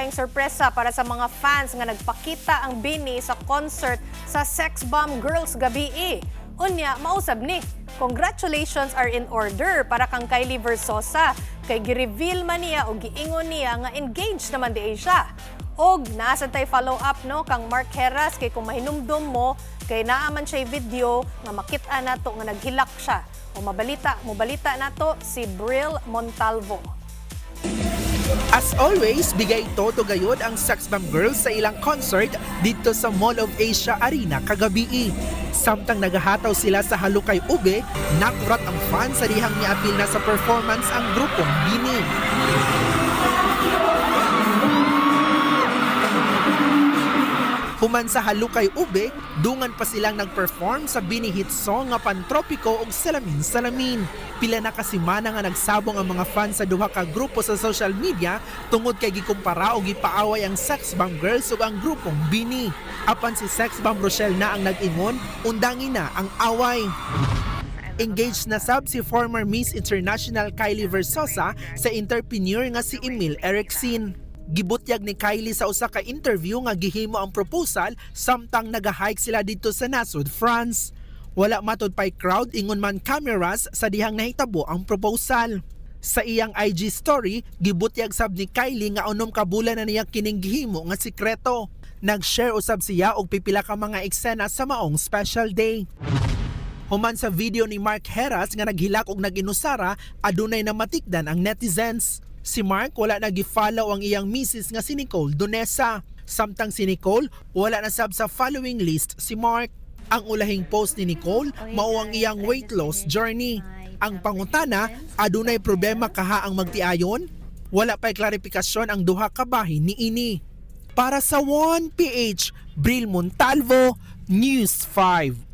laing sorpresa para sa mga fans nga nagpakita ang bini sa concert sa Sex Bomb Girls gabi. Unya, mausab ni. Congratulations are in order para kang Kylie Versosa kay gi-reveal man niya o giingon niya nga engaged naman di siya. Og nasa tay follow up no kang Mark Heras kay kung mahinumdum mo kay naaman siya video nga makita nato nga naghilak siya. O mobalita nato si Bril Montalvo. As always, bigay toto gayod ang Sex Bomb Girls sa ilang concert dito sa Mall of Asia Arena kagabi. Samtang naghahataw sila sa halukay ube, nakurat ang fans sa dihang niapil na sa performance ang grupong BINI. Human sa halukay ube, dungan pa silang nag-perform sa BINI hit song nga Pantropiko ug Salamin Salamin. Pila na kasimana nga nagsabong ang mga fans sa duha ka grupo sa social media tungod kay gikumpara o gipaaway ang Sex Bomb Girls ug ang grupong BINI. Apan si Sex Bomb Rochelle na ang nag-ingon, undangin na ang away. Engaged na sab si former Miss International Kylie Versosa sa entrepreneur nga si Emil Erickson. Gibutyag ni Kylie sa usa ka interview nga gihimo ang proposal samtang nagahike sila dito sa nasod, France. Wala matod pay crowd ingon man cameras sa dihang nahitabo ang proposal. Sa iyang IG story, gibutyag sab ni Kylie nga unom ka bulan na niya kining gihimo nga sikreto. Nag-share usab siya og pipila ka mga eksena sa maong special day. Human sa video ni Mark Heras nga naghilak og naginusara, adunay na matikdan ang netizens. Si Mark wala na gi-follow ang iyang misis nga si Nicole Donesa. Samtang si Nicole wala na sab sa following list si Mark. Ang ulahing post ni Nicole mao ang iyang weight loss journey. Ang pangutana, adunay problema kaha ang magtiayon? Wala pa'y klarifikasyon ang duha ka bahin ni ini. Para sa 1PH, Bril Montalvo, News 5.